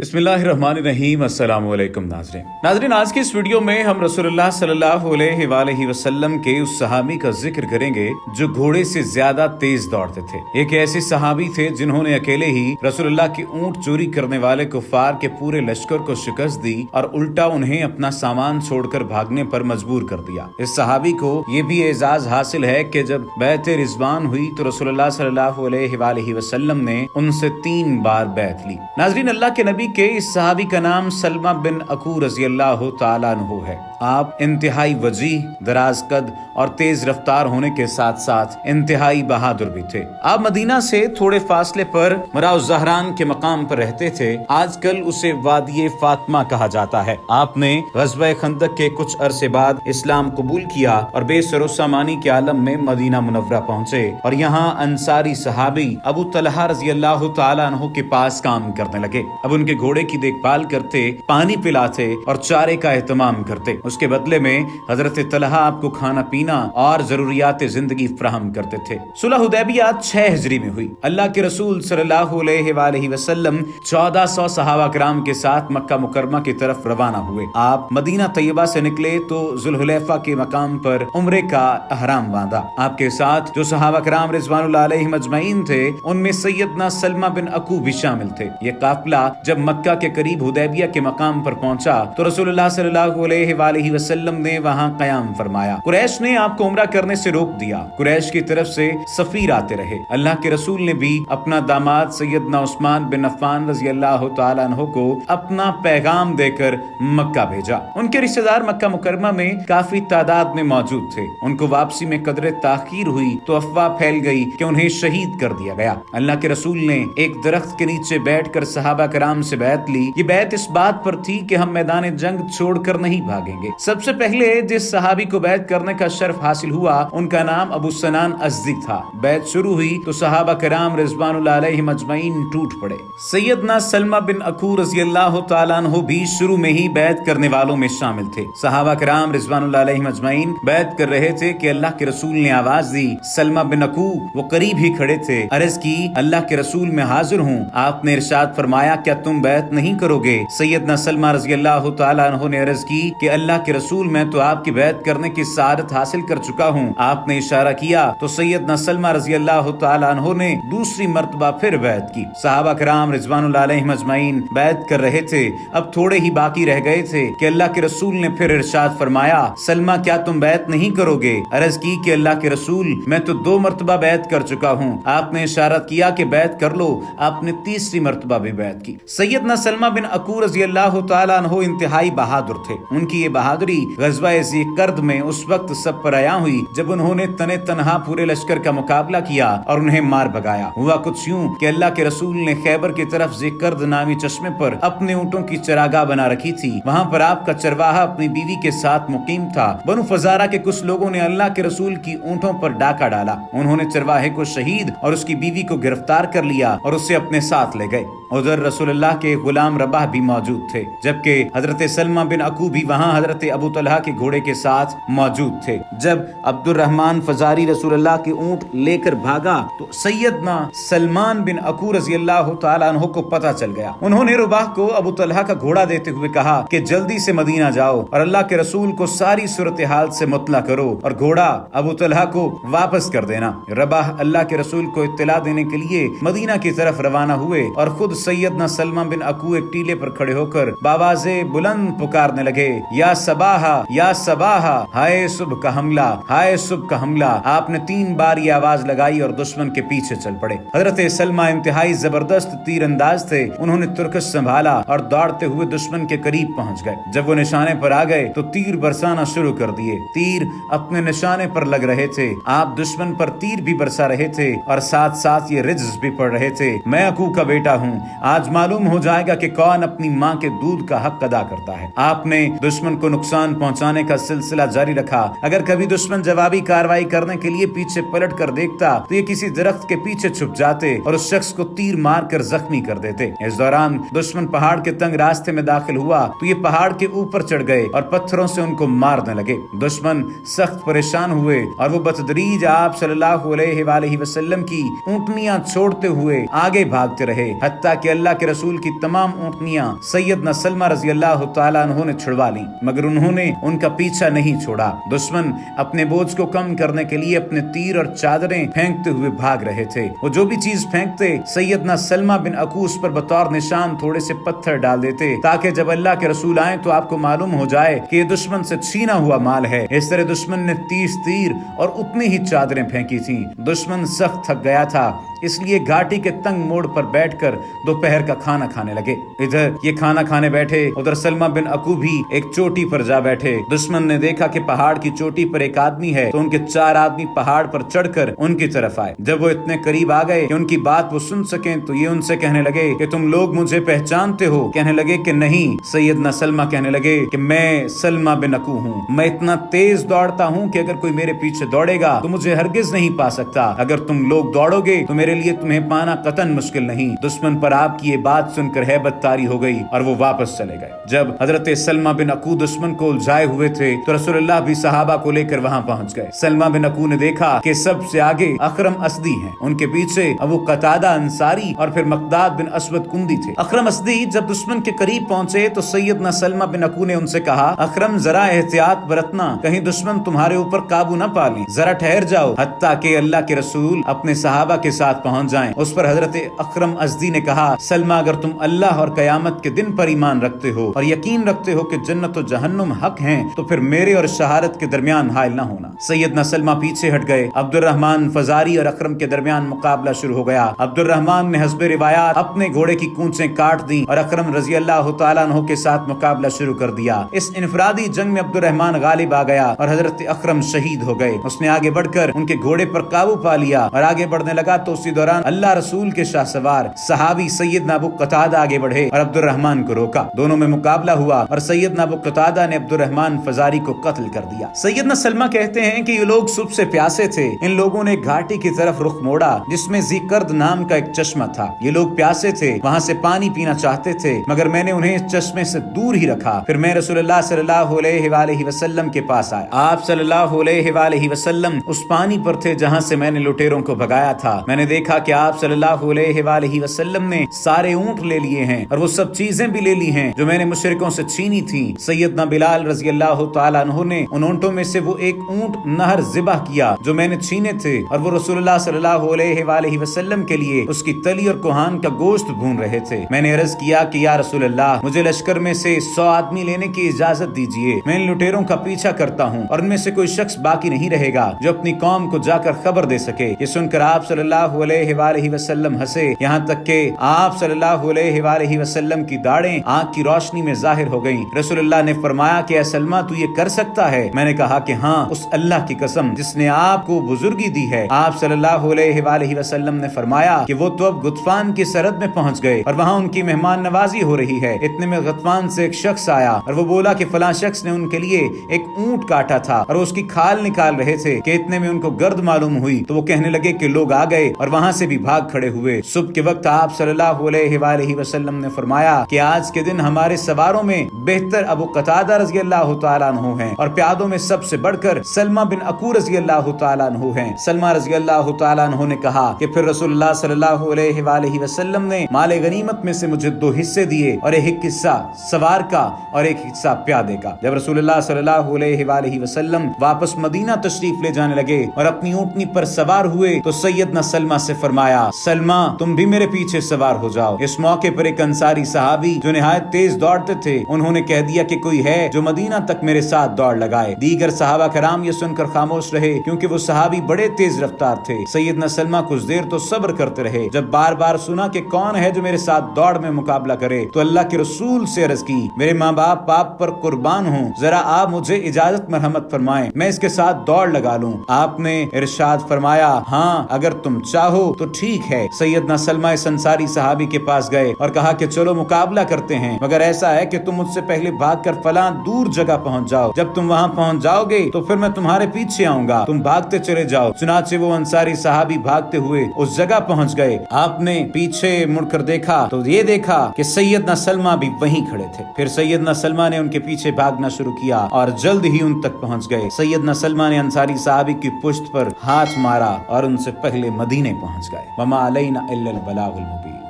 बिस्मिल्लाहिर्रहमानिर्रहीम। अस्सलाम वालेकुम नाज़रीन, आज की इस वीडियो में हम रसूलुल्लाह सल्लल्लाहु अलैहि वसल्लम के उस सहाबी का जिक्र करेंगे जो घोड़े से ज्यादा तेज दौड़ते थे। एक ऐसे सहाबी थे जिन्होंने अकेले ही रसूलुल्लाह की ऊंट चोरी करने वाले कुफार के पूरे लश्कर को शिकस्त दी और उल्टा उन्हें अपना सामान छोड़कर भागने पर मजबूर कर दिया। इस सहाबी को ये भी एजाज हासिल है कि जब बैत रिजवान हुई तो रसूलुल्लाह सल्लल्लाहु अलैहि वसल्लम ने उनसे 3 बार बैत ली। नाज़रीन, अल्लाह के नबी के इस सहाबी का नाम सलमा बिन अकू रज़ी अल्लाह तआला अन्हु है। आप इंतहाई वजीह, दराज कद और तेज रफ्तार होने के साथ साथ इंतहाई बहादुर भी थे। आप मदीना से थोड़े फासले पर मराउ ज़हरान के मकाम पर रहते थे। आजकल उसे वादिये फातिमा कहा जाता है। आपने ग़ज़वा खंदक के कुछ अरसे बाद इस्लाम कबूल किया और बेसरोसामानी के आलम में मदीना मुनव्वरा पहुँचे और यहाँ अंसारी सहाबी अबू तलहा रज़ी अल्लाह तआला अन्हु के पास काम करने लगे। अब उनके घोड़े की देखभाल करते, पानी पिलाते और चारे का एहतमाम करते। उसके बदले में हजरत तलहा आपको खाना पीना और जरूरियात जिंदगी फराहम करते थे। सुलह हुदैबिया 6 हिजरी में हुई। अल्लाह के रसूल सल्लल्लाहु अलैहि वसल्लम 1400 सहाबा किराम के साथ मक्का मुकरमा की तरफ रवाना हुए। आप मदीना तैयबा से निकले तो जुल्हुलैफा के मकाम पर उम्रे का अहराम बांधा। आपके साथ जो सहाबा किराम रिज़वानुल्लाह अलैहिम अजमईन थे उनमें सैयदना सलमा बिन अकू भी शामिल थे। ये काफिला जब मक्का के करीब हुदैबिया के मकाम पर पहुंचा तो रसूलुल्लाह सल्लल्लाहु अलैहि वसल्लम ने वहां कयाम फरमाया। कुरैश ने आपको उम्रा करने से रोक दिया। कुरैश की तरफ से सफीर आते रहे। अल्लाह के रसूल ने भी अपना दामाद सैयदना उस्मान बिन अफ़्फ़ान रज़ी अल्लाह तआला अन्हु को अपना पैगाम देकर मक्का भेजा। उनके रिश्तेदार मक्का मुकरमा में काफी तादाद में मौजूद थे। उनको वापसी में कदरे ताखीर हुई तो अफवाह फैल गई कि उन्हें शहीद कर दिया गया। अल्लाह के रसूल ने एक दरख्त के नीचे बैठकर सहाबा कराम से बैत ली। ये बैत इस बात पर थी कि हम मैदान जंग छोड़कर नहीं भागेंगे। सबसे पहले जिस सहाबी को बैत करने का शर्फ हासिल हुआ उनका नाम अबू सनान अज़दी था। बैत शुरू हुई तो सहाबा कराम रिज़वानुल्लाह अलैहिम अजमईन टूट पड़े। सैयदना सलमा बिन अकू रज़ी अल्लाह तआला अन्हु भी शुरू में ही बैत करने वालों में शामिल थे। सहाबा कराम रिज़वानुल्लाह अलैहिम अजमईन बैत कर रहे थे कि अल्लाह के रसूल ने आवाज दी। सलमा बिन अकू वो करीब ही खड़े थे। अर्ज की, अल्लाह के रसूल मैं हाजिर हूँ। आपने इरशाद फरमाया, क्या तुम बैत नहीं करोगे? सैयदना सलमा रज़ी अल्लाह तआला अन्हु ने अर्ज की कि अल्लाह के रसूल मैं तो आपकी बैत करने की सआदत हासिल कर चुका हूँ। आपने इशारा किया तो सैयदना सलमा रज़ी अल्लाह तआला अन्हु ने दूसरी मर्तबा फिर बैत की। सहाबा कराम रिज़वानुल्लाह अलैहिम अजमईन बैत कर रहे थे। अब थोड़े ही बाकी रह गए थे कि अल्लाह के रसूल ने फिर इरशाद फरमाया, सलमा क्या तुम बैत नहीं करोगे? अर्ज की कि अल्लाह के रसूल मैं तो 2 मर्तबा बैत कर चुका हूँ। आपने इशारा किया कि बैत कर लो। आपने तीसरी मर्तबा भी बैत की। सैयदना सलमा बिन अकू रज़ी अल्लाह तआला अन्हु इंतहाई बहादुर थे। उनकी ये बहादुरी ग़ज़वा ज़िकर्द में उस वक्त सब पर आया हुई जब उन्होंने तने तनहा पूरे लश्कर का मुकाबला किया और उन्हें मार भगाया। हुआ कुछ यूं कि अल्लाह के रसूल ने खैबर की तरफ ज़िकर्द नामी चश्मे पर अपने ऊँटों की चरागाह बना रखी थी। वहाँ पर आपका चरवाहा अपनी बीवी के साथ मुकीम था। बनु फज़ारा के कुछ लोगों ने अल्लाह के रसूल की ऊँटों पर डाका डाला। उन्होंने चरवाहे को शहीद और उसकी बीवी को गिरफ्तार कर लिया और उसे अपने साथ ले गए। उधर रसूलुल्लाह के गुलाम रबाह भी मौजूद थे, जबकि हजरत सलमा बिन अकू भी वहाँ हजरत अबू तलहा के घोड़े के साथ मौजूद थे। जब अब्दुर्रहमान फजारी रसूलुल्लाह के ऊँट लेकर भागा तो सैयदना सलमान बिन अकू रज़ी अल्लाह तआला अन्हु को पता चल गया। उन्होंने रुबाह को अबू तलहा का घोड़ा देते हुए कहा कि जल्दी से मदीना जाओ और अल्लाह के रसूल को सारी सूरत हाल से मुतला करो और घोड़ा अबू तलहा को वापस कर देना। रबाह अल्लाह के रसूल को इत्तला देने के लिए मदीना की तरफ रवाना हुए और खुद सैयदना सलमा बिन अकू एक टीले पर खड़े होकर बावाज़े बुलंद पुकारने लगे, या सबाहा, या सबाहा, हाय सुबह का हमला, हाय सुबह का हमला। आपने 3 बार ये आवाज लगाई और दुश्मन के पीछे चल पड़े। हजरत सलमा इंतहाई जबरदस्त तीर अंदाज थे। उन्होंने तुर्कश संभाला और दौड़ते हुए दुश्मन के करीब पहुंच गए। जब वो निशाने पर आ गए तो तीर बरसाना शुरू कर दिए। तीर अपने निशाने पर लग रहे थे। आप दुश्मन पर तीर भी बरसा रहे थे और साथ साथ ये रिज्ज़ भी पढ़ रहे थे, मैं अकू का बेटा हूँ। आज मालूम हो जाएगा कि कौन अपनी माँ के दूध का हक अदा करता है। आपने दुश्मन को नुकसान पहुँचाने का सिलसिला जारी रखा। अगर कभी दुश्मन जवाबी कार्रवाई करने के लिए पीछे पलट कर देखता तो ये किसी दरख्त के पीछे छुप जाते और उस शख्स को तीर मार कर जख्मी कर देते। इस दौरान दुश्मन पहाड़ के तंग रास्ते में दाखिल हुआ तो ये पहाड़ के ऊपर चढ़ गए और पत्थरों से उनको मारने लगे। दुश्मन सख्त परेशान हुए और वो बतदरीज आप सल्लल्लाहु अलैहि वसल्लम की ऊँटनियां छोड़ते हुए आगे भागते रहे, हत्ता कि अल्लाह के रसूल की तमाम ऊँटनियां सैयदना सलमा रजी अल्लाह तआला अन्हु ने छुड़वा ली, मगर उन्होंने उनका पीछा नहीं छोड़ा। दुश्मन अपने बोझ को कम करने के लिए अपने तीर और चादरें फेंकते हुए भाग रहे थे। वो जो भी चीज फेंकते सैयदना सलमा बिन अकू उस पर बतौर निशान थोड़े से पत्थर डाल देते, ताकि जब अल्लाह के रसूल आए तो आपको मालूम हो जाए कि ये दुश्मन से छीना हुआ माल है। इस तरह दुश्मन ने 30 तीर और उतनी ही चादरें फेंकी थी। दुश्मन सख्त थक गया था, इसलिए घाटी के तंग मोड़ पर बैठकर दोपहर का खाना खाने लगे। इधर ये खाना खाने बैठे, उधर सलमा बिन अकू भी एक चोटी पर जा बैठे। दुश्मन ने देखा कि पहाड़ की चोटी पर एक आदमी है, तो उनके 4 आदमी पहाड़ पर चढ़कर उनकी तरफ आए। जब वो इतने करीब आ गए कि उनकी बात वो सुन सकें, तो ये उनसे कहने लगे कि तुम लोग मुझे पहचानते हो? कहने लगे कि नहीं। सैयदना सलमा कहने लगे कि मैं सलमा बिन अकू हूँ। मैं इतना तेज दौड़ता हूँ कि अगर कोई मेरे पीछे दौड़ेगा तो मुझे हरगिज नहीं पा सकता। अगर तुम लोग दौड़ोगे तो मेरे लिए तुम्हें पाना कतन मुश्किल नहीं। दुश्मन पर आपकी ये बात सुनकर हैबत तारी हो गई और वो वापस चले गए। जब हजरत सलमा बिन अकू दुश्मन को उलझाए हुए थे तो रसूलुल्लाह भी सहाबा को लेकर वहां पहुंच गए। सलमा बिन अकू ने देखा कि सबसे आगे अकरम असदी हैं, उनके पीछे अबू कतादा अंसारी और फिर मकदाद बिन असवद कुंदी थे। अकरम असदी जब दुश्मन के करीब पहुंचे तो सैयदना सलमा बिन अकू ने उनसे कहा, अकरम जरा एहतियात बरतना, कहीं दुश्मन तुम्हारे ऊपर काबू न पा ले, जरा ठहर जाओ हत्ता कि अल्लाह के रसूल अपने सहाबा के साथ पहुंच जाएं। उस पर हजरत अकरम असदी ने कहा, सलमा अगर तुम अल्लाह और कयामत के दिन पर ईमान रखते हो और यकीन रखते हो कि जन्नत और जहन्नुम हक हैं, तो फिर मेरे और शहादत के दरमियान हाइल न होना। सैयदना सलमा पीछे हट गए। अब्दुर्रहमान फजारी और अकरम के दरमियान मुकाबला शुरू हो गया। अब्दुर्रहमान ने हस्बे रिवायात अपने घोड़े की कूंचें काट दी और अकरम रजी अल्लाह तआला अन्हु के साथ मुकाबला शुरू कर दिया। इस इनफरादी जंग में अब्दुर्रहमान गालिब आ गया और हजरत अकरम शहीद हो गए। उसने आगे बढ़कर उनके घोड़े पर काबू पा लिया और आगे बढ़ने लगा तो उसी दौरान अल्लाह रसूल के शाह सवार सहाबी सैयदना अबू कतादा आगे बढ़े और अब्दुर्रहमान को रोका। दोनों में मुकाबला हुआ और सैयदना अबू कतादा ने अब्दुर्रहमान फजारी को कत्ल कर दिया। सैयदना सलमा कहते हैं कि ये लोग सुबह से प्यासे थे। इन लोगों ने घाटी की तरफ रुख मोड़ा जिसमें ज़िकर्द नाम का एक चश्मा था। ये लोग प्यासे थे, वहाँ से पानी पीना चाहते थे, मगर मैंने उन्हें इस चश्मे से दूर ही रखा। फिर मैं रसूलुल्लाह सल्लल्लाहु अलैहि वसल्लम के पास आया। आप सल्लल्लाहु अलैहि वसल्लम उस पानी पर थे जहाँ से मैंने लुटेरों को भगाया था। मैंने देखा कि आप सल्लल्लाहु अलैहि वसल्लम ने सारे ऊंट ले लिए हैं और वो सब चीजें भी ले ली हैं जो मैंने मुशरिकों से छीनी थी। सैयदना बिलाल रजी अल्लाह तआला अन्हु ने उन ऊंटों में से वो एक ऊंट नहर ज़िबह किया जो मैंने छीने थे और वो रसूलुल्लाह सल्लल्लाहु अलैहि वसल्लम के लिए उसकी तली और कोहान का गोश्त भून रहे थे। मैंने अर्ज किया कि या रसूलल्लाह, मुझे लश्कर में से 100 आदमी लेने की इजाजत दीजिए। मैं इन लुटेरों का पीछा करता हूँ और उनमें से कोई शख्स बाकी नहीं रहेगा जो अपनी कौम को जाकर खबर दे सके। ये सुनकर आप सल्लल्लाहु अलैहि वसल्लम हंसे, यहाँ तक कि आप सल्लल्लाहु अलैहि वसल्लम की दाढ़ें आँख की रोशनी में जाहिर हो गईं। रसूलुल्लाह ने फरमाया कि ऐ सलमा, तू ये कर सकता है? मैंने कहा कि हाँ, उस अल्लाह की कसम जिसने आपको बुजुर्गी दी है। आप सल्लल्लाहु अलैहि वसल्लम ने फरमाया कि वो तो अब गुतफान की सरहद में पहुंच गए और वहाँ उनकी मेहमान नवाजी हो रही है। इतने में गुतफान से एक शख्स आया और वो बोला कि फलां शख्स ने उनके लिए एक ऊंट काटा था और उसकी खाल निकाल रहे थे कि इतने में उनको गर्द मालूम हुई तो वो कहने लगे कि लोग आ गए और वहाँ से भी भाग खड़े हुए। सुबह के वक्त आप सल्लल्लाहु अलैहि वसल्लम ने फरमाया कि आज के दिन हमारे सवारों में बेहतर अबू कतादा रज़ी अल्लाह तआला अन्हु हैं और प्यादों में सबसे बढ़कर सलमा बिन अकू रज़ी अल्लाह तआला अन्हु हैं। सलमा रज़ी अल्लाह तआला अन्हु ने कहा कि फिर रसूलुल्लाह सल्लल्लाहु अलैहि वसल्लम ने माले गनीमत में से मुझे 2 हिस्से दिए और एक हिस्सा सवार का और एक हिस्सा प्यादे का। जब रसूलुल्लाह सल्लल्लाहु अलैहि वसल्लम वापस मदीना तशरीफ ले जाने लगे और अपनी ऊँटनी पर सवार हुए तो सैयदना सलमा से फरमाया, सलमा तुम भी मेरे पीछे सवार हो जाओ। इस मौके पर एक अंसारी सहाबी जो निहायत तेज दौड़ते थे, उन्होंने कह दिया कि कोई है जो मदीना तक मेरे साथ दौड़ लगाए। दीगर सहाबा कराम ये सुनकर खामोश रहे क्योंकि वो सहाबी बड़े तेज रफ्तार थे। सैयदना सलमा कुछ देर तो सब्र करते रहे। जब बार बार सुना कि कौन है जो मेरे साथ दौड़ में मुकाबला करे तो अल्लाह के रसूल से अर्ज की, मेरे माँ बाप आप पर कुर्बान हूँ, जरा आप मुझे इजाजत मरहमत फरमाएं, मैं इसके साथ दौड़ लगा लूं। आपने इरशाद फरमाया, हाँ अगर तुम चाहो तो ठीक है। सैयदना सलमा इस अंसारी सहाबी के पास गए और कहा कि चलो मुकाबला करते हैं, मगर ऐसा है कि तुम मुझसे पहले भागकर फलां दूर जगह पहुंच जाओ। जब तुम वहां पहुंच जाओगे तो फिर मैं तुम्हारे पीछे आऊंगा, तुम भागते चले जाओ। चुनाचे वो अंसारी सहाबी भागते हुए उस जगह पहुंच गए। आपने पीछे मुड़कर देखा तो ये देखा कि सैयदना सलमा भी वहीं खड़े थे। फिर सैयदना सलमा ने उनके पीछे भागना शुरू किया और जल्द ही उन तक पहुंच गए। सैयदना सलमा ने अंसारी सहाबी की पुश्त पर हाथ मारा और उनसे पहले मदीने पहुंच गए। वमा अलैना इल्लल बलागुल मुबीन।